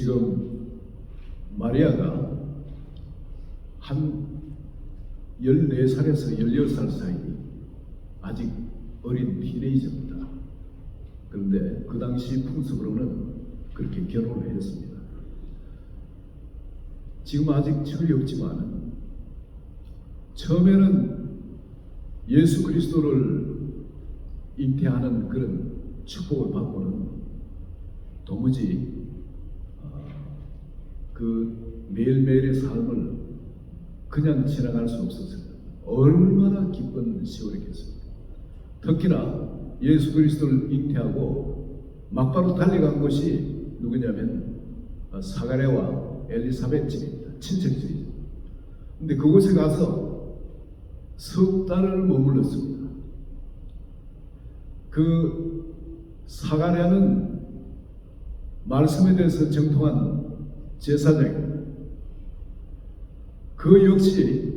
지금 마리아가 한 14살에서 16살 사이 아직 어린 티네이저입니다. 그런데 그 당시 풍습으로는 그렇게 결혼을 했습니다. 지금 아직 철이 없지만 처음에는 예수 그리스도를 잉태하는 그런 축복을 받고는 도무지 그 매일매일의 삶을 그냥 지나갈 수 없었어요. 얼마나 기쁜 시월이겠습니까? 특히나 예수 그리스도를 잉태하고 막바로 달려간 곳이 누구냐면 사가랴와 엘리사벳 집입니다. 친척 집이죠. 근데 그곳에 가서 석 달을 머물렀습니다. 그 사가랴는 말씀에 대해서 정통한 제사장입니다. 그 역시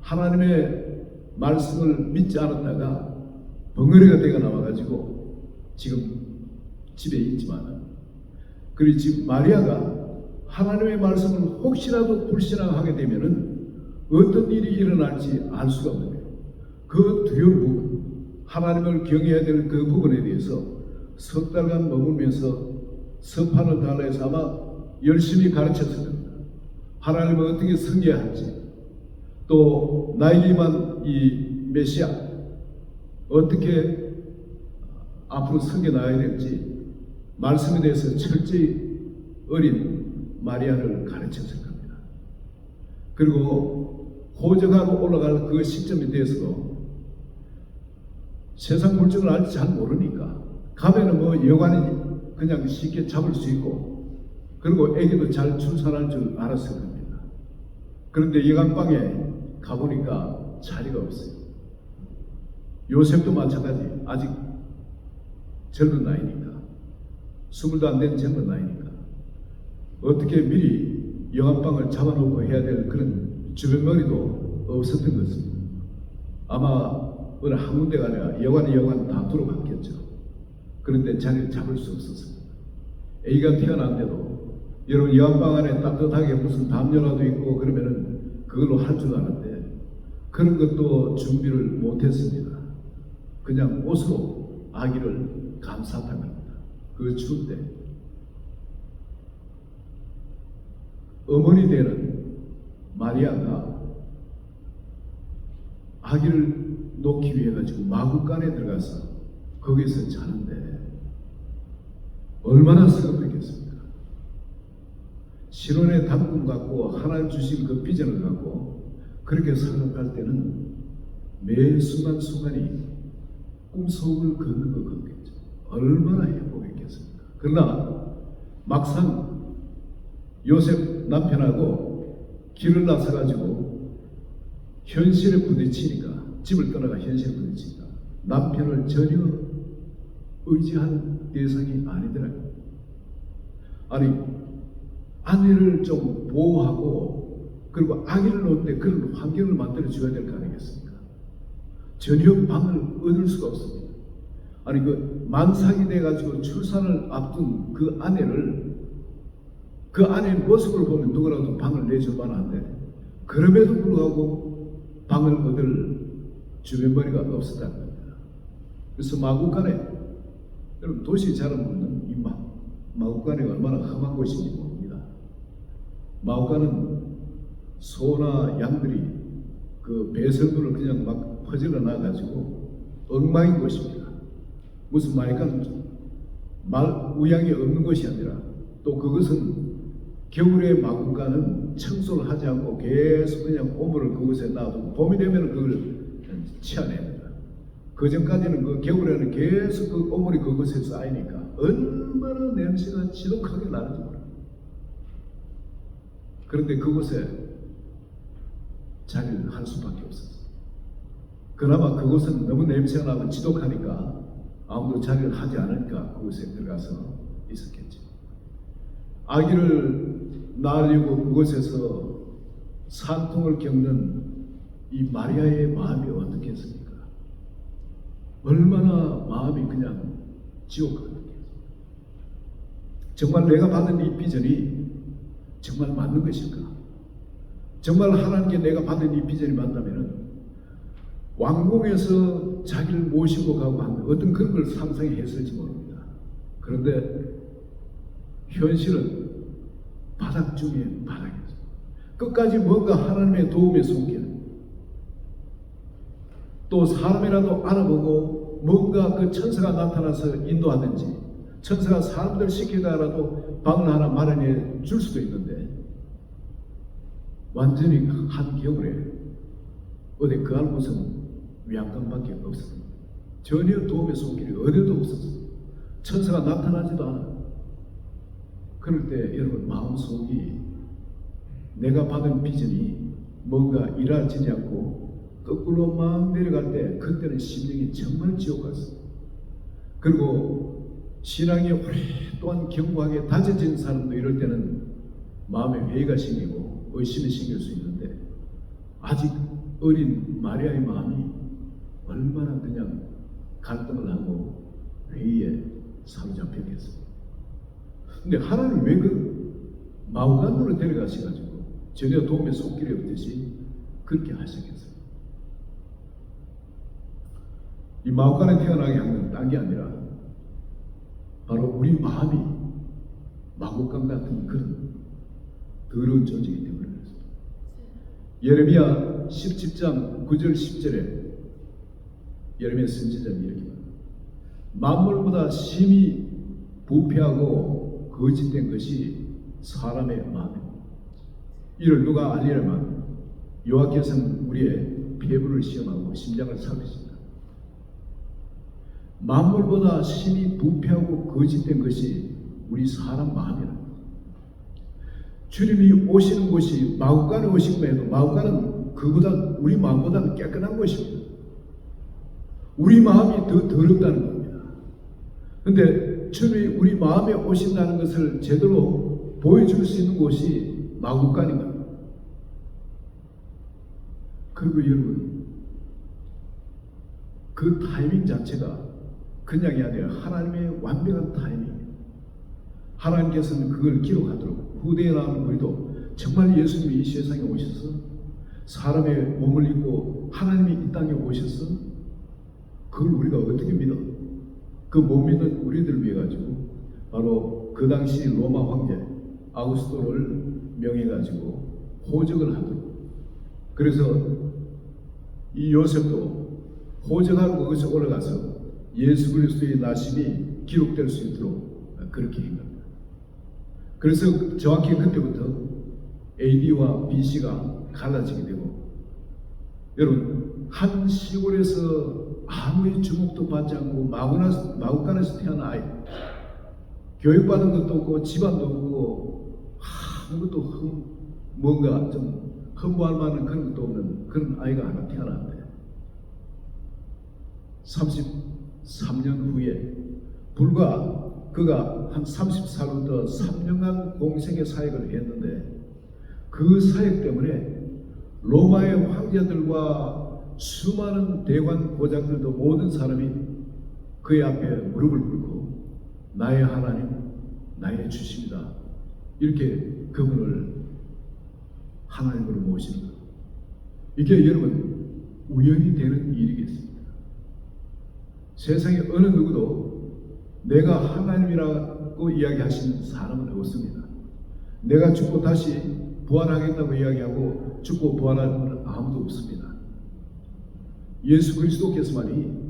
하나님의 말씀을 믿지 않았다가 벙어리가 되어 나와가지고 지금 집에 있지만, 그리고 지금 마리아가 하나님의 말씀을 혹시라도 불신앙하게 되면은 어떤 일이 일어날지 알 수가 없는 거예요. 그 두려운 부분, 하나님을 경외해야 될 그 부분에 대해서 석 달간 머물면서 서판을 달라해서 아마 열심히 가르쳤을 겁니다. 하나님을 어떻게 섬겨야 할지, 또 나에게만 이 메시아 어떻게 앞으로 섬겨나가야 될지 말씀에 대해서 철저히 어린 마리아를 가르쳤을 겁니다. 그리고 호적하고 올라갈 그 시점에 대해서도 세상 물정을 알지 잘 모르니까 가면은 뭐 여관이 그냥 쉽게 잡을 수 있고, 그리고 아기도 잘 출산할 줄 알았을 겁니다. 그런데 여관방에 가보니까 자리가 없어요. 요셉도 마찬가지. 아직 젊은 나이니까, 20도 안 된 젊은 나이니까 어떻게 미리 여관방을 잡아놓고 해야 될 그런 주변머리도 없었던 것입니다. 아마 어느 한 군데가 아니라 여관 다 들어갔겠죠. 그런데 자리를 잡을 수 없었습니다. A가 태어난데도 여러분 여관방 안에 따뜻하게 무슨 담요라도 있고 그러면은 그걸로 할 줄 아는데 그런 것도 준비를 못했습니다. 그냥 옷으로 아기를 감쌌다는 겁니다. 그 추울 때 어머니 되는 마리아가 아기를 놓기 위해 가지고 마구간에 들어가서 거기서 자는데 얼마나 서글했겠습니까? 신혼의 담금 갖고 하나님 주신 그 비전을 갖고 그렇게 생각할 때는 매 순간순간이 꿈속을 걷는 것 같겠죠. 얼마나 행복했겠습니까? 그러나 막상 요셉 남편하고 길을 나서가지고 현실에 부딪히니까, 집을 떠나가 현실에 부딪히니까 남편을 전혀 의지한 대상이 아니더라고요. 아니, 아내를 좀 보호하고 그리고 아기를 놓을 때 그런 환경을 만들어 줘야 될 거 아니겠습니까? 전혀 방을 얻을 수가 없습니다. 아니, 그 만삭이 돼가지고 출산을 앞둔 그 아내를, 그 아내의 모습을 보면 누구라도 방을 내줄 만한데 그럼에도 불구하고 방을 얻을 주변머리가 없었다는 겁니다. 그래서 마구간에, 여러분 도시 잘 모르는 이 마구간이 얼마나 험한 곳인지 모릅니다. 마구간은 소나 양들이 그 배설물을 그냥 막 퍼질러 놔가지고 엉망인 곳입니다. 무슨 말이니까 말 우양이 없는 것이 아니라, 또 그것은 겨울에 마구간은 청소를 하지 않고 계속 그냥 오물을 그곳에 놔두고 봄이 되면 그걸 치워냅니다. 그 전까지는 그 겨울에는 계속 그 오물이 그곳에 쌓이니까 얼마나 냄새가 지독하게 나는지 모릅니다. 그런데 그곳에 자리를 할 수밖에 없었어요. 그나마 그곳은 너무 냄새가 나고 지독하니까 아무도 자리를 하지 않으니까 그곳에 들어가서 있었겠죠. 아기를 낳으려고 그곳에서 산통을 겪는 이 마리아의 마음이 어떻겠습니까? 얼마나 마음이 그냥 지옥 같겠습니까? 정말 내가 받은 이 비전이 정말 맞는 것일까? 정말 하나님께 내가 받은 이 비전이 맞다면 왕궁에서 자기를 모시고 가고 하는 어떤 그런 걸 상상했을지 모릅니다. 그런데 현실은 바닥 중에 바닥이죠. 끝까지 뭔가 하나님의 도움에 손길, 또 사람이라도 알아보고 뭔가 그 천사가 나타나서 인도하든지 천사가 사람들 시키다라도 방을 하나 마련해 줄 수도 있는데 완전히 한 겨울에 어디 그 할 곳은 위안감밖에 없었습니다. 전혀 도움의 손길이 어디도 없었어요. 천사가 나타나지도 않아요. 그럴 때 여러분 마음속이 내가 받은 비전이 뭔가 이루어지지 않고 거꾸로 막 내려갈 때 그때는 심령이 정말 지옥 같습니다. 그리고 신앙이 오랫동안 견고하게 다져진 사람도 이럴 때는 마음에 회의가 생기고 의심이 생길 수 있는데 아직 어린 마리아의 마음이 얼마나 그냥 갈등을 하고 회의에 사로잡혔겠어요. 근데 하나님 왜 그 마우간으로 데려가셔가지고 전혀 도움의 손길이 없듯이 그렇게 하셨겠어요. 이 마우간에 태어나게 하는 딴 게 아니라 바로 우리 마음이 마구간 같은 그런 더러운 존재이기 때문에 그렇습니다. 예레미야 17장 9절 10절에 예레미야 선지자는 이렇게 말합니다. 만물보다 심히 부패하고 거짓된 것이 사람의 마음입니다. 이를 누가 알리려면 여호와께서는 우리의 폐부를 시험하고 심장을 살피십니다. 만물보다 심히 부패하고 거짓된 것이 우리 사람 마음이라. 주님이 오시는 곳이 마구간에 오시기만 해도 마구간은 그보다 우리 마음보다는 깨끗한 것입니다. 우리 마음이 더 더럽다는 겁니다. 그런데 주님이 우리 마음에 오신다는 것을 제대로 보여줄 수 있는 곳이 마구간인 겁니다. 그리고 여러분 그 타이밍 자체가 그냥이 아니라 하나님의 완벽한 타이밍입니다. 하나님께서는 그걸 기록하도록 후대에 나오는 우리도 정말 예수님이 이 세상에 오셔서 사람의 몸을 입고 하나님이 이 땅에 오셔서 그걸 우리가 어떻게 믿어? 그 못 믿는 우리들 위해 가지고 바로 그 당시 로마 황제 아우구스토를 명해 가지고 호적을 하도록. 그래서 이 요셉도 호적하고 거기서 올라가서 예수 그리스도의 나심이 기록될 수 있도록 그렇게 한 겁니다. 그래서 정확히 그때부터 AD와 BC가 갈라지게 되고, 여러분 한 시골에서 아무리 주목도 받지 않고 마구간에서 태어난 아이, 교육받은 것도 없고 집안도 없고 아무것도 뭔가 좀 흠모할 만한 그런 것도 없는 그런 아이가 하나 태어났는데 33년 후에 불과 그가 한 30살부터 3년간 공생의 사역을 했는데 그 사역 때문에 로마의 황제들과 수많은 대관 고장들도 모든 사람이 그의 앞에 무릎을 꿇고 나의 하나님, 나의 주십니다. 이렇게 그분을 하나님으로 모시는 것. 이게 여러분 우연히 되는 일이겠습니다. 세상에 어느 누구도 내가 하나님이라고 이야기하시는 사람은 없습니다. 내가 죽고 다시 부활하겠다고 이야기하고 죽고 부활하는 분은 아무도 없습니다. 예수 그리스도께서만이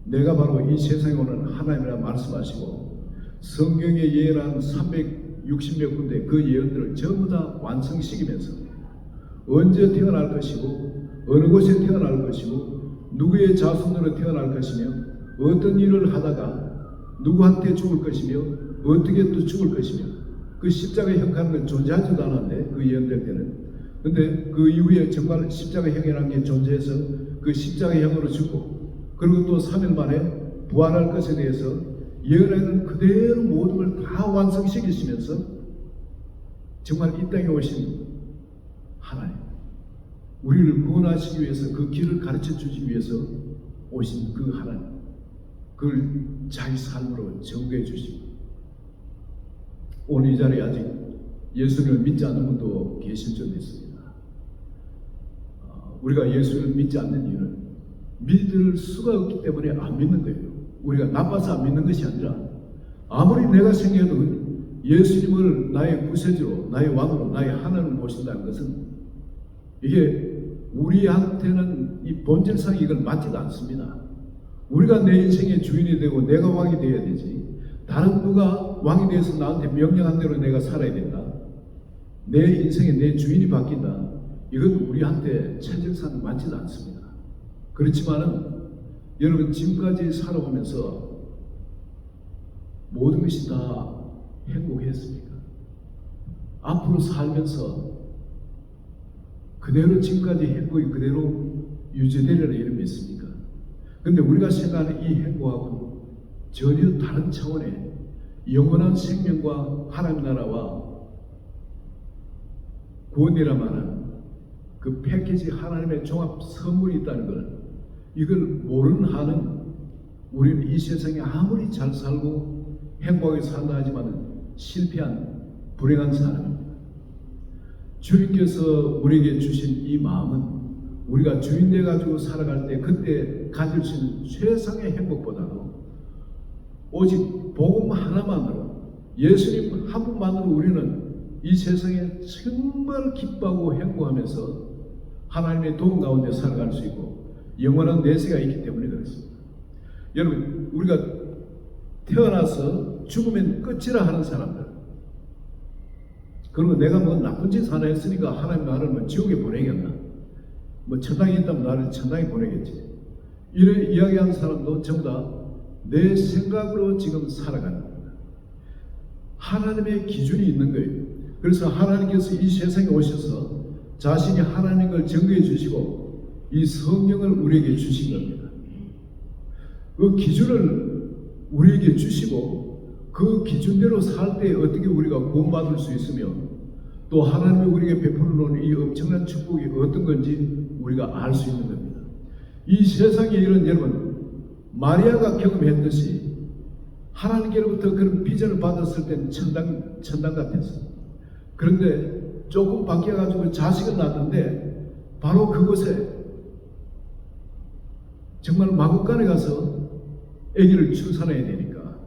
내가 바로 이 세상에 오는 하나님이라 말씀하시고 성경에 예언한 360몇 군데 그 예언들을 전부 다 완성시키면서 언제 태어날 것이고 어느 곳에 태어날 것이고 누구의 자손으로 태어날 것이며 어떤 일을 하다가 누구한테 죽을 것이며 어떻게 또 죽을 것이며 그 십자가 형하는 건 존재하지도 않았는데 그 예언될 때는. 근데 그 이후에 정말 십자가 형이라는 게 존재해서 그 십자가 형으로 죽고 그리고 또 3일 만에 부활할 것에 대해서 예언에는 그대로 모든 걸 다 완성시키시면서 정말 이 땅에 오신 하나님, 우리를 구원하시기 위해서 그 길을 가르쳐 주시기 위해서 오신 그 하나님, 그걸 자기 삶으로 증거해 주시고 오늘 이 자리에 아직 예수를 믿지 않는 분도 계실 줄 믿습니다. 우리가 예수를 믿지 않는 이유는 믿을 수가 없기 때문에 안 믿는 거예요. 우리가 나빠서 안 믿는 것이 아니라 아무리 내가 생각해도 예수님을 나의 구세주로, 나의 왕으로, 나의 하나님을 모신다는 것은 이게 우리한테는 이 본질상 이걸 맞지도 않습니다. 우리가 내 인생의 주인이 되고 내가 왕이 되어야 되지, 다른 누가 왕이 되어서 나한테 명령한 대로 내가 살아야 된다, 내 인생에 내 주인이 바뀐다, 이건 우리한테 체질상 맞지도 않습니다. 그렇지만은 여러분, 지금까지 살아오면서 모든 것이 다 행복했습니까? 앞으로 살면서 그대로 지금까지 행복이 그대로 유지되리라 이런 믿습니까? 근데 우리가 생각하는 이 행복하고는 전혀 다른 차원의 영원한 생명과 하나님 나라와 구원이라 말하는 그 패키지, 하나님의 종합 선물이 있다는 걸, 이걸 모르는 한은 우리는 이 세상에 아무리 잘 살고 행복하게 산다 하지만 실패한 불행한 사람입니다. 주님께서 우리에게 주신 이 마음은 우리가 주인 돼 가지고 살아갈 때 그때 가질 수 있는 최상의 행복보다도 오직 복음 하나만으로, 예수님 한 분만으로 우리는 이 세상에 정말 기뻐하고 행복하면서 하나님의 도움 가운데 살아갈 수 있고 영원한 내세가 있기 때문에 그렇습니다. 여러분, 우리가 태어나서 죽으면 끝이라 하는 사람들, 그리고 내가 뭐 나쁜 짓 하나 했으니까 하나님 나를 뭐 지옥에 보내겠나, 뭐 천당에 있다면 나를 천당에 보내겠지, 이런 이야기하는 사람도 전부 다 내 생각으로 지금 살아가는 겁니다. 하나님의 기준이 있는 거예요. 그래서 하나님께서 이 세상에 오셔서 자신이 하나님인 걸 증거해 주시고 이 성령을 우리에게 주신 겁니다. 그 기준을 우리에게 주시고 그 기준대로 살 때 어떻게 우리가 구원받을 수 있으며 또 하나님이 우리에게 베풀어 놓은 이 엄청난 축복이 어떤 건지 우리가 알 수 있는 겁니다. 이 세상에 이런, 여러분, 마리아가 경험했듯이 하나님께로부터 그런 비전을 받았을 때는 천당 같았어요. 그런데 조금 바뀌어가지고 자식을 낳았는데 바로 그곳에 정말 마구간에 가서 아기를 출산해야 되니까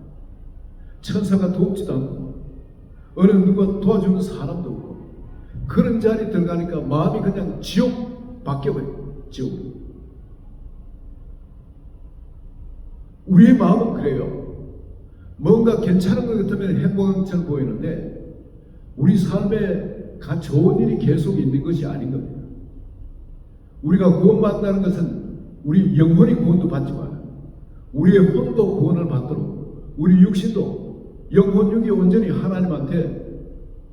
천사가 돕지도 않고 어느 누가 도와주는 사람도 없고 그런 자리에 들어가니까 마음이 그냥 지옥 바뀌어버려요. 지옥. 우리의 마음은 그래요. 뭔가 괜찮은 것 같으면 행복한 것처럼 보이는데 우리 삶에 좋은 일이 계속 있는 것이 아닌 겁니다. 우리가 구원받는다는 것은 우리 영혼이 구원도 받지만 우리의 혼도 구원을 받도록, 우리 육신도 영혼 육이 온전히 하나님한테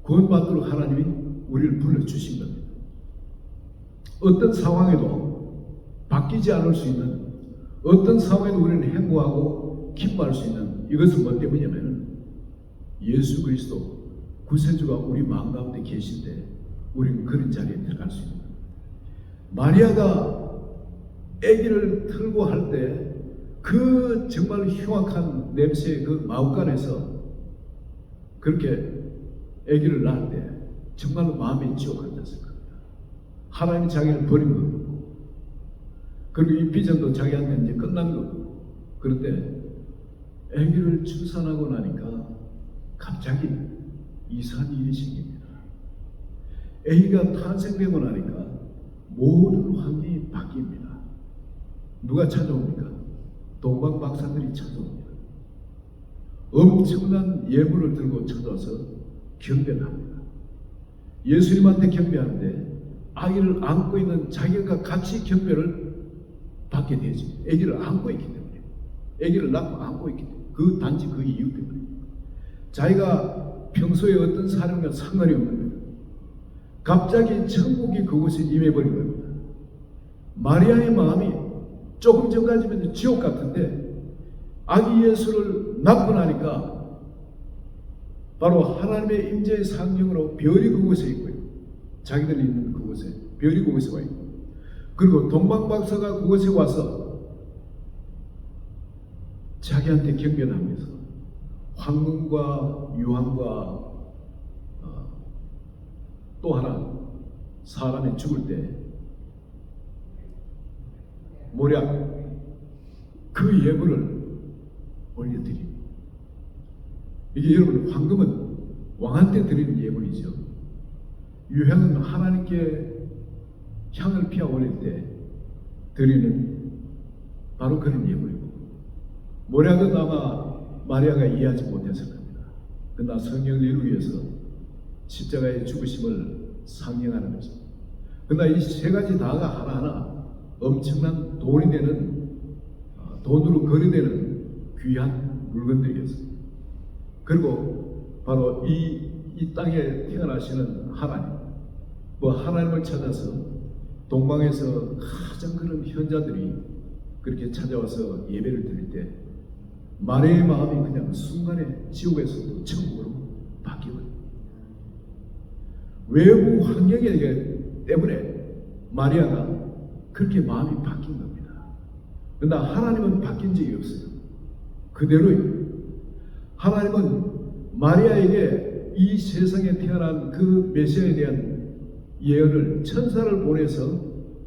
구원받도록 하나님이 우리를 불러주신 겁니다. 어떤 상황에도 바뀌지 않을 수 있는, 어떤 상황에도 우리는 행복하고 기뻐할 수 있는, 이것은 뭐 때문이냐면 예수 그리스도 구세주가 우리 마음 가운데 계실 때 우리는 그런 자리에 들어갈 수 있는 겁니다. 마리아가 아기를 틀고 할 때 그 정말 흉악한 냄새의 그 마음간에서 그렇게 아기를 낳을 때 정말로 마음이 지옥 같았을 겁니다. 하나님이 자기를 버린 거고, 그리고 이 비전도 자기한테 이제 끝난 거고, 그런데 아기를 출산하고 나니까 갑자기 이상한 일이 생깁니다. 아기가 탄생되고 나니까 모든 환경이 바뀝니다. 누가 찾아옵니까? 동방 박사들이 찾아옵니다. 엄청난 예물을 들고 찾아와서 경배를 합니다. 예수님한테 경배하는데 아기를 안고 있는 자기가 같이 경배를 받게 되지. 아기를 안고 있기 때문에, 아기를 낳고 안고 있기 때문에, 그 단지 그 이유 때문에 자기가 평소에 어떤 사람과 상관이 없는 거예요. 갑자기 천국이 그곳에 임해버린 겁니다. 마리아의 마음이 조금 전까지는 지옥 같은데 아기 예수를 낳고 나니까 바로 하나님의 임재의 상징으로 별이 그곳에 있고요. 자기들이 있는 그곳에 별이 그곳에 와 있고, 그리고 동방박사가 그곳에 와서 자기한테 경배를 하면서 황금과 유황과 또 하나, 사람이 죽을 때 모략 그 예물을 올려드립니다. 이게 여러분, 황금은 왕한테 드리는 예물이죠. 유향은 하나님께 향을 피워 올릴 때 드리는 바로 그런 예물이고, 모략은 아마 마리아가 이해하지 못했을 겁니다. 그러나 성령을 이루기 위해서 십자가의 죽으심을 상징하는 거죠. 그러나 이 세 가지 다가 하나하나 엄청난 돈이 되는, 돈으로 거래되는 귀한 물건들이었습니다. 그리고 바로 이 땅에 태어나시는 하나님, 하나님을 찾아서 동방에서 가장 그런 현자들이 그렇게 찾아와서 예배를 드릴 때 마리아의 마음이 그냥 순간에 지옥에서도 천국으로 바뀌거든요. 외부 환경에 때문에 마리아가 그렇게 마음이 바뀐 겁니다. 그러나 하나님은 바뀐 적이 없어요. 그대로예요. 하나님은 마리아에게 이 세상에 태어난 그 메시아에 대한 예언을 천사를 보내서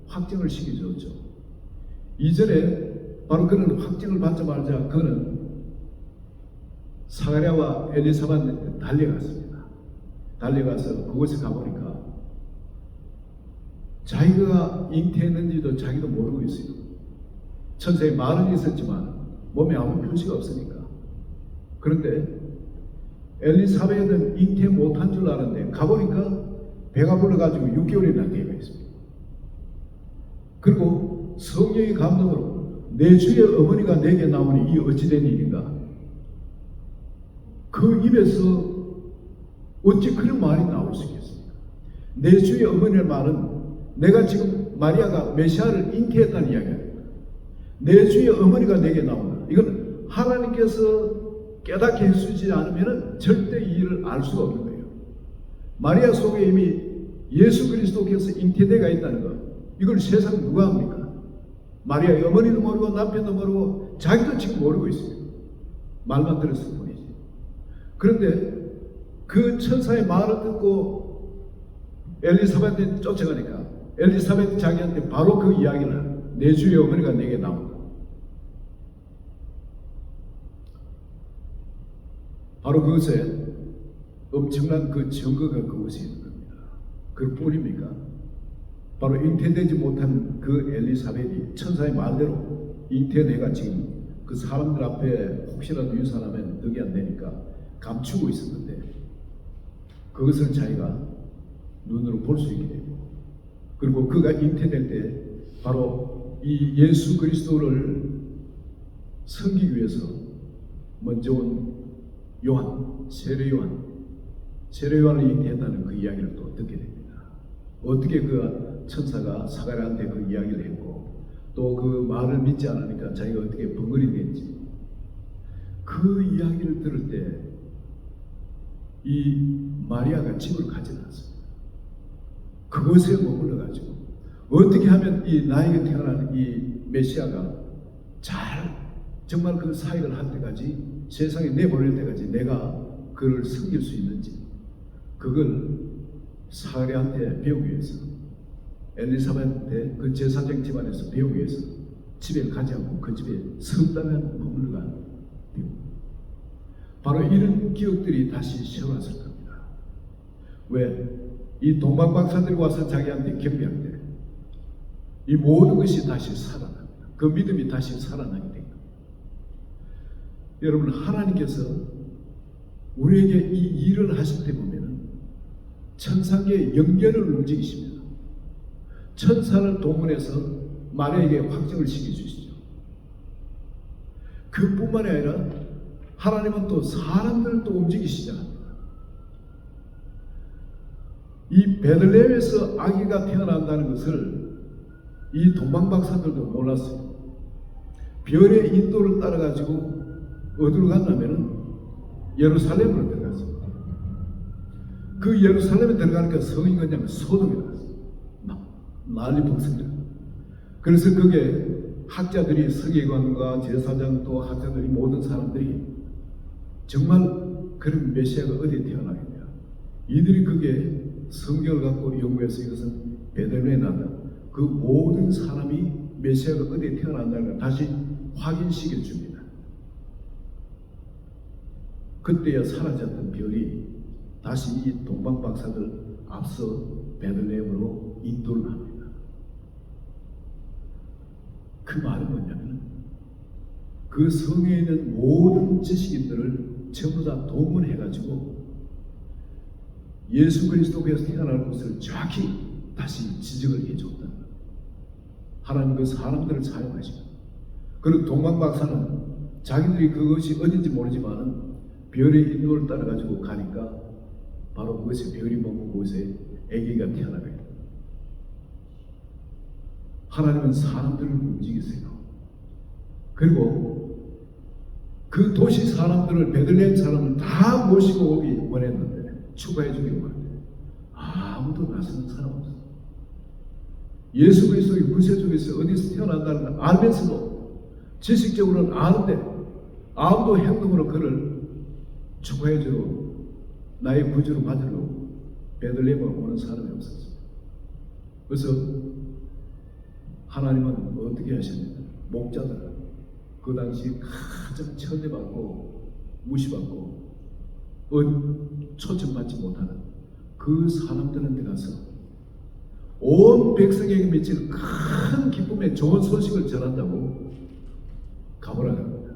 확증을 시켜줬죠. 이전에 바로 그런 확증을 받자마자 그는 사가랴와 엘리사벳한테 달려갔습니다. 달려가서 그곳에 가보니까 자기가 잉태했는지도 자기도 모르고 있어요. 천사의 말은 있었지만 몸에 아무 표시가 없으니까. 그런데 엘리사벳은 잉태 못한 줄 알았는데 가보니까 배가 불러가지고 6개월이나 되어 있습니다. 그리고 성령의 감동으로 내 주의 어머니가 내게 나오니 이 어찌된 일인가? 그 입에서 어찌 그런 말이 나올 수 있겠습니까? 내 주의 어머니의 말은 내가 지금 마리아가 메시아를 잉태했다는 이야기입니다. 내 주의 어머니가 내게 나온다. 이건 하나님께서 깨닫게 해주지 않으면 절대 이 일을 알 수가 없는 거예요. 마리아 속에 이미 예수 그리스도께서 잉태되어 있다는 것, 이걸 세상 누가 합니까? 마리아의 어머니도 모르고 남편도 모르고 자기도 지금 모르고 있어요. 말만 들었을 뿐이지. 그런데 그 천사의 말을 듣고 엘리사벳이 쫓아가니까 엘리사벳이 자기한테 바로 그 이야기를, 내 주의 어머니가 내게 나온다. 바로 그것에 엄청난 그 증거가 그것이 있는 겁니다. 그뿐입니까? 바로 잉태되지 못한 그 엘리사벳이 천사의 말대로 잉태내가 지금 그 사람들 앞에 혹시라도 유산하면 덕이 안 되니까 감추고 있었는데 그것을 자기가 눈으로 볼 수 있게 되고, 그리고 그가 잉태될 때 바로 이 예수 그리스도를 섬기기 위해서 먼저 온 요한, 세례 요한을 잉태했다는 그 이야기를 또 듣게 됩니다. 어떻게 그 천사가 사가랴한테 그 이야기를 했고 또 그 말을 믿지 않으니까 자기가 어떻게 벙어리 됐지, 그 이야기를 들을 때 이 마리아가 집을 가지 않았습니다. 그곳에 머물러 가지고 어떻게 하면 이 나에게 태어난 이 메시아가 잘 정말 그 사역을 할 때까지, 세상에 내보낼 때까지 내가 그를 섬길 수 있는지, 그걸 사가랴한테 배우기 위해서, 엘리사벳한테 그 제사장 집안에서 배우기 위해서 집에 가지 않고 그 집에 성당에 머물러 간 배우. 바로 이런 기억들이 다시 새어났을 겁니다. 왜? 이 동방박사들이 와서 자기한테 경배할 때 이 모든 것이 다시 살아납니다. 그 믿음이 다시 살아나게 됩니다. 여러분, 하나님께서 우리에게 이 일을 하실 때 보면은 천상계의 영계를 움직이십니다. 천사를 동원해서 마리아에게 확증을 시켜주시죠. 그뿐만이 아니라 하나님은 또 사람들을 또 움직이시지 않습니다. 이 베들레헴에서 아기가 태어난다는 것을 이 동방박사들도 몰랐어요. 별의 인도를 따라가지고 어디로 갔냐면은 예루살렘으로 들어갔습니다. 그 예루살렘에 들어가니까 성이 그냥 소동이 났어요. 막 난리 폭설이라. 그래서 그게 학자들이, 서기관과 제사장 또 학자들이, 모든 사람들이 정말 그런 메시아가 어디에 태어나겠냐, 이들이 그게 성경을 갖고 연구해서 이것은 베들레헴에 난다. 그 모든 사람이 메시아가 어디에 태어난다는 걸 다시 확인시켜 줍니다. 그때야 사라졌던 별이 다시 이 동방 박사들 앞서 베들레헴으로 인도를 합니다. 그 말은 뭐냐면 그 성에 있는 모든 지식인들을 전부 다 동원해가지고 예수 그리스도께서 태어날 곳을 정확히 다시 지적을 해줬다. 하나님 그 사람들을 사용하시고, 그리고 동방 박사는 자기들이 그것이 어딘지 모르지만은 별의 인도를 따라가지고 가니까 바로 그것이 별이 머문 곳에 아기가 태어나게 됩니다. 하나님은 사람들을 움직이세요. 그리고 그 도시 사람들을, 베들레헴 사람을 다 모시고 오기 원했는데, 추가해 주기를 원했는데 아무도 나서는 사람 없어요. 예수 그리스도의 구세주에서 어디서 태어난다는 걸 알면서도, 지식적으로는 아는데 아무도 행동으로 그를 축하해 주러, 나의 구주로 받으러 베들레헴에 오는 사람이 없었어요. 그래서 하나님은 어떻게 하셨느냐, 목자들, 그 당시 가장 천대받고 무시받고 초청받지 못하는 그 사람들한테 가서 온 백성에게 미칠 큰 기쁨의 좋은 소식을 전한다고 가보라고 합니다.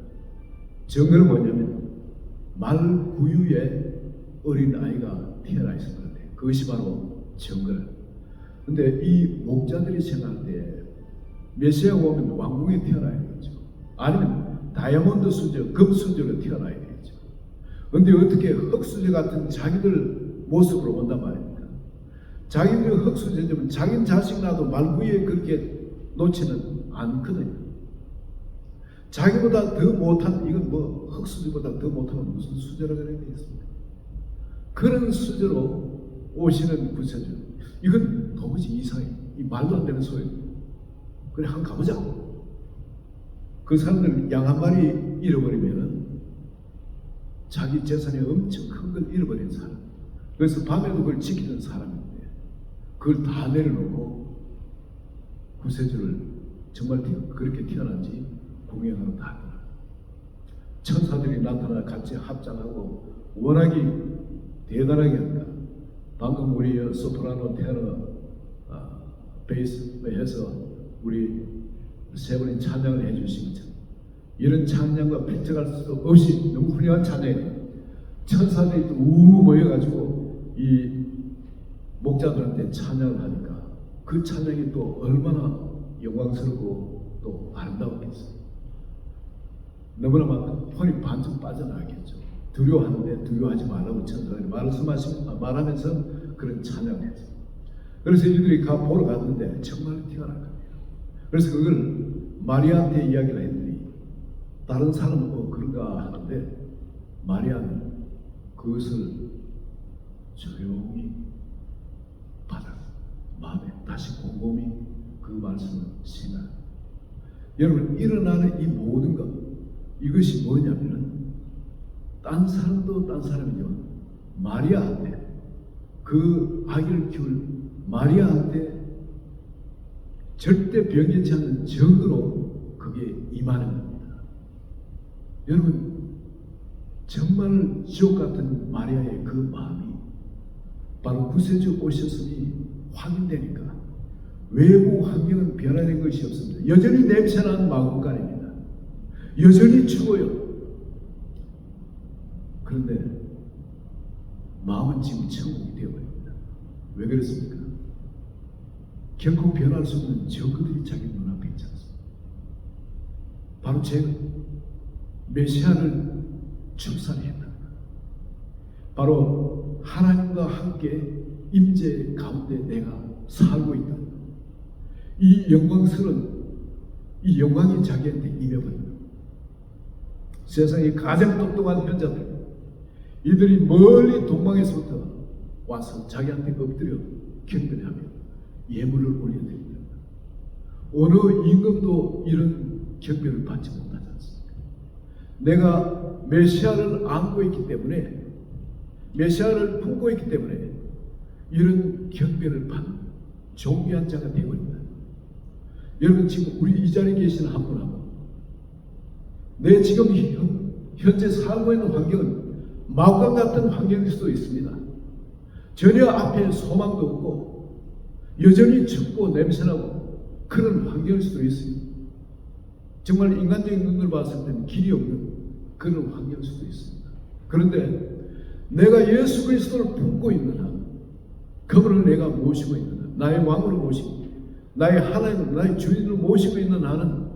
정글은 뭐냐면 말구유에 어린 아이가 태어나 있을 것 같아요. 그것이 바로 정글. 근데 이 목자들이 생각할 때 메시아가 오면 왕궁에 태어나야 되겠죠. 아니면 다이아몬드 수저, 금 수저로 태어나야 되겠죠. 근데 어떻게 흙수저 같은 자기들 모습으로 온단 말입니까? 자기들이 흙수저면 자기 자식 나도 말구유에 그렇게 놓지는 않거든요. 자기보다 더 못한, 이건 뭐 흙수저보다 더 못하면 무슨 수저라 그래야 되겠습니까? 그런 수저로 오시는 구세주, 이건 도무지 이상해. 이 말도 안 되는 소리. 그래, 한번 가보자. 그 사람들 양 한 마리 잃어버리면은 자기 재산이 엄청 큰 걸 잃어버린 사람. 그래서 밤에도 그걸 지키는 사람인데 그걸 다 내려놓고 구세주를 정말 그렇게 태어난지 공연하러 다 하더라. 천사들이 나타나 같이 합장하고 워낙이 대단하게 하니까, 방금 우리 소프라노, 테너, 베이스 해서 우리 세 분이 찬양을 해주신 것처럼 이런 찬양과 배척할 수 없이 너무 훌륭한 찬양이에요. 천사들이 또 모여가지고 이 목자들한테 찬양을 하니까 그 찬양이 또 얼마나 영광스럽고 또 아름다웠겠어요. 너무나 막 혼이 반쯤 빠져나가겠죠. 두려워하는데 두려워하지 말라고 천사들이 말하면서 그런 찬양을 했어요. 그래서 이들이 보러 갔는데 정말 뛰어난 겁니다. 그래서 그걸 마리아한테 이야기를 했더니 다른 사람은 뭐 그런가 하는데 마리아는 그것을 조용히 받았어요. 마음에 다시 곰곰이 그 말씀을 생각합니다. 여러분, 일어나는 이 모든 것, 이것이 뭐냐면은 딴 사람도 딴 사람이지만 마리아한테, 그 아기를 키울 마리아한테 절대 변개치 않는 정으로 그게 임하는 겁니다. 여러분, 정말 지옥 같은 마리아의 그 마음이 바로 구세주 오셨으니 확인되니까 외부 환경은 변화된 것이 없습니다. 여전히 냄새나는 마구간입니다. 여전히 추워요. 그런데 마음은 지금 천국이 되어버립니다. 왜 그렇습니까? 결코 변할 수 없는 저그들이 자기 눈앞에 있지 않습니까? 바로 제가 메시아를 출산했다. 바로 하나님과 함께 임재 가운데 내가 살고 있다. 이 영광스러운 이 영광이 자기한테 임해버립니다. 세상에 가장 똑똑한 현자들, 이들이 멀리 동방에서부터 와서 자기한테 엎드려 경배하며 예물을 올려드립니다. 어느 임금도 이런 경배를 받지 못하지 않습니까? 내가 메시아를 안고 있기 때문에, 메시아를 품고 있기 때문에 이런 경배를 받는 존귀한 자가 되고 있다. 여러분, 지금 우리 이 자리에 계신 한 분 한 분, 내 지금 현재 살고 있는 환경은 마구간 같은 환경일 수도 있습니다. 전혀 앞에 소망도 없고 여전히 춥고 냄새나고 그런 환경일 수도 있습니다. 정말 인간적인 눈으로 봤을 때는 길이 없는 그런 환경일 수도 있습니다. 그런데 내가 예수 그리스도를 품고 있는 한, 그분을 내가 모시고 있는 한, 나의 왕으로 모시고 나의 하나님을, 나의 주인으로 모시고 있는 한은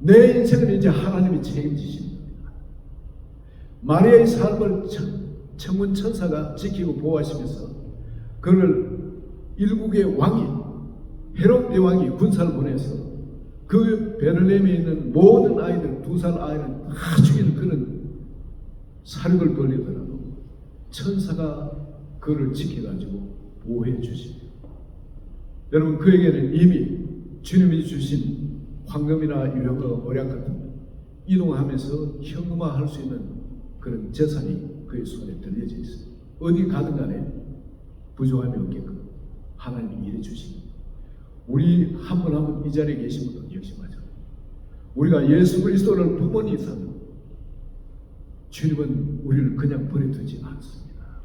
내 인생을 이제 하나님이 책임지십니다. 마리아의 삶을 천군 천사가 지키고 보호하시면서 그를 일국의 왕이, 헤롯 대왕이 군사를 보내서 그 베들레헴에 있는 모든 아이들, 2살 아이를 다 죽이는 그런 사륙을 벌리더라도 천사가 그를 지켜가지고 보호해 주십니다. 여러분, 그에게는 이미 주님이 주신 황금이나 유형과 모략 같은 이동하면서 현금화할 수 있는 그런 재산이 그의 손에 들려져 있습니다. 어디 가든 간에 부족함이 없게끔 하나님이 일해 주십니다. 우리 한 분 한 분 이 자리에 계신 분도 역시 마찬가지입니다. 우리가 예수 그리스도를 부모님 이상 주님은 우리를 그냥 버려두지 않습니다.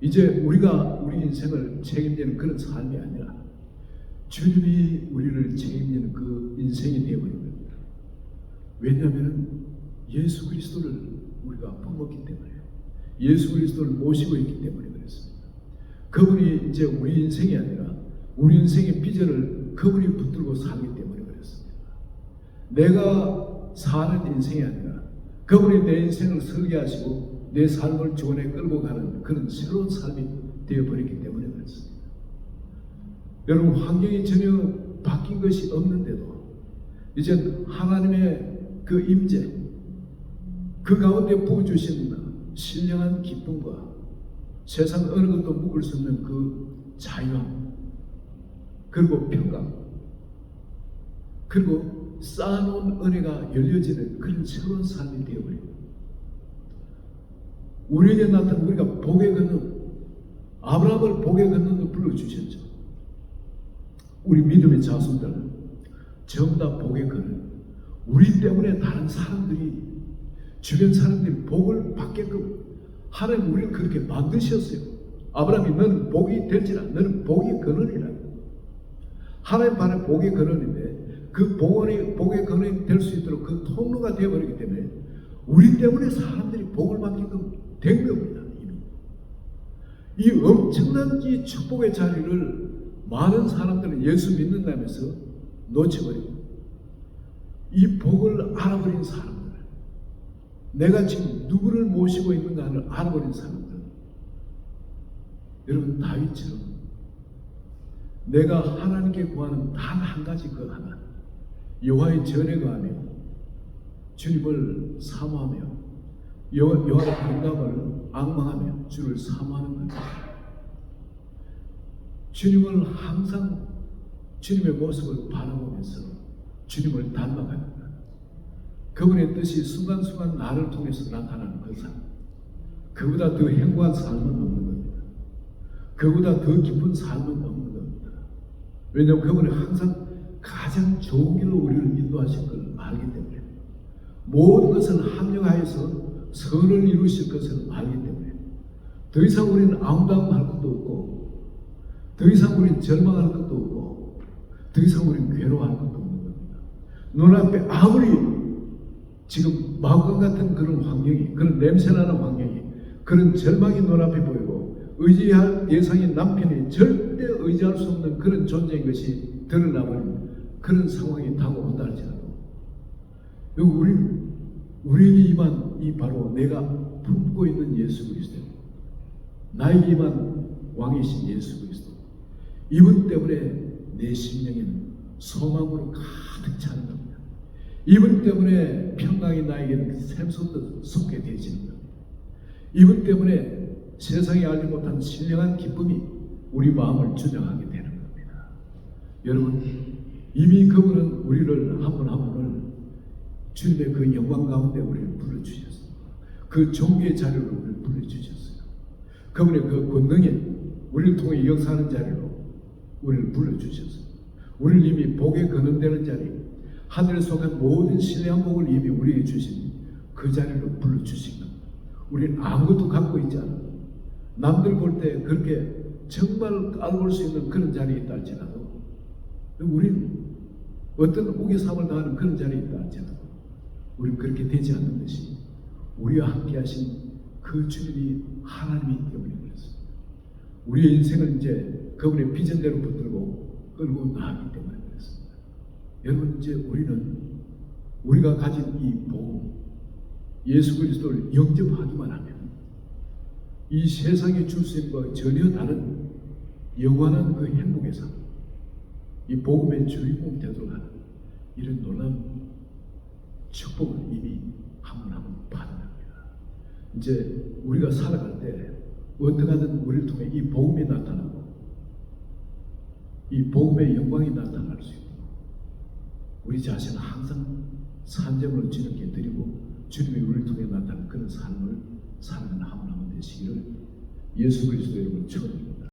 이제 우리가 우리 인생을 책임지는 그런 삶이 아니라 주님이 우리를 책임지는 그 인생이 되어버린 겁니다. 왜냐하면 예수 그리스도를 우리가 품었기 때문에, 예수 그리스도를 모시고 있기 때문에 그렇습니다. 그분이 이제 우리 인생이 아니라 우리 인생의 비전을 그분이 붙들고 살기 때문에 그렇습니다. 내가 사는 인생이 아니라 그분이 내 인생을 설계하시고 내 삶을 주원에 끌고 가는 그런 새로운 삶이 되어버렸기 때문에 그렇습니다. 여러분, 환경이 전혀 바뀐 것이 없는데도 이제 하나님의 그 임재, 그 가운데 부어주신 신령한 기쁨과 세상 어느 것도 묵을 수 없는 그 자유함, 그리고 평강, 그리고 쌓아놓은 은혜가 열려지는 그런 새로운 삶이 되어버립니다. 우리에게 나타난 우리가 복의 근원, 아브라함을 복의 근원으로 불러주셨죠. 우리 믿음의 자손들은 전부 다 복의 근원. 우리 때문에 다른 사람들이, 주변 사람들이 복을 받게끔 하나님 우리를 그렇게 만드셨어요. 아브라함이 너는 복이 될지라, 너는 복의 근원이라. 하나님 반의 복의 근원인데 그 복의 근원이 될 수 있도록 그 통로가 되어버리기 때문에 우리 때문에 사람들이 복을 받게끔 된 겁니다. 이 엄청난 이 축복의 자리를 많은 사람들은 예수 믿는다면서 놓쳐버리고, 이 복을 알아버린 사람들, 내가 지금 누구를 모시고 있는가를 알아버린 사람들, 여러분, 다윗처럼 내가 하나님께 구하는 단 한 가지 그 하나, 여호와의 전에 거하며 주님을 사모하며 여호와의 평강을 앙망하며 주를 사모하는 겁니다. 주님을 항상 주님의 모습을 바라보면서 주님을 닮아갑니다. 그분의 뜻이 순간순간 나를 통해서 나타나는 그 삶, 그보다 더 행복한 삶은 없는 겁니다. 그보다 더 깊은 삶은 없는 겁니다. 왜냐하면 그분은 항상 가장 좋은 길로 우리를 인도하실 걸 알기 때문에, 모든 것을 합력하여서 선을 이루실 것을 알기 때문에 더 이상 우리는 아웅다웅할 것도 없고, 더 이상 우리는 절망할 것도 없고, 더 이상 우리는 괴로워할 것도 없는 겁니다. 눈앞에 아무리 지금 마구간 같은 그런 환경이, 그런 냄새나는 환경이, 그런 절망이 눈앞에 보이고 의지할 대상인 남편이 절대 의지할 수 없는 그런 존재인 것이 드러나버린 그런 상황이 다가온다 할지라도, 우리에게 임한 이 바로 내가 품고 있는 예수 그리스도, 나에게 임한 왕이신 예수 그리스도, 이분 때문에 내 심령에는 소망으로 가득 차는 겁니다. 이분 때문에 평강이 나에게는 샘솟듯 솟게 되어지는 겁니다. 이분 때문에 세상이 알지 못한 신령한 기쁨이 우리 마음을 주장하게 되는 겁니다. 여러분, 이미 그분은 우리를 한 분 한 분을 주님의 그 영광 가운데 우리를 불러주셨어요. 그 종교의 자리로 우리를 불러주셨어요. 그분의 그 권능에 우리를 통해 역사하는 자리로 우리를 불러주셔서 우리를 이미 복에 거는되는 자리, 하늘에 속한 모든 신뢰한 복을 이미 우리에게 주신 그 자리로 불러주신 겁니다. 우리는 아무것도 갖고 있지 않아도 남들 볼 때 그렇게 정말 깔볼 수 있는 그런 자리에 있다 할지라도 우리는 어떤 우겨삼을 당하는 그런 자리에 있다 할지라도 우리는 그렇게 되지 않는 것이 우리와 함께 하신 그 주님이 하나님이기 때문에 그렇습니다. 우리의 인생을 이제 그분의 비전대로 붙들고 끌고 나가기 때문에 그렇습니다. 여러분, 이제 우리는 우리가 가진 이 복음, 예수 그리스도를 영접하기만 하면 이 세상에 줄 수 있는 것과 전혀 다른 영원한 그 행복의 삶, 이 복음의 주인공이 되도록 하는 이런 놀라운 축복을 이미 한 분 한 분 받는 겁니다. 이제 우리가 살아갈 때 어떻게든 우리를 통해 이 복음이 나타나고 이 복음의 영광이 나타날 수 있도록 우리 자신을 항상 산재물로 주님께 드리고 주님이 우리를 통해 나타나는 그런 삶을 살아가는 한 분 한 분 되시기를 예수 그리스도 이름으로 축원드립니다.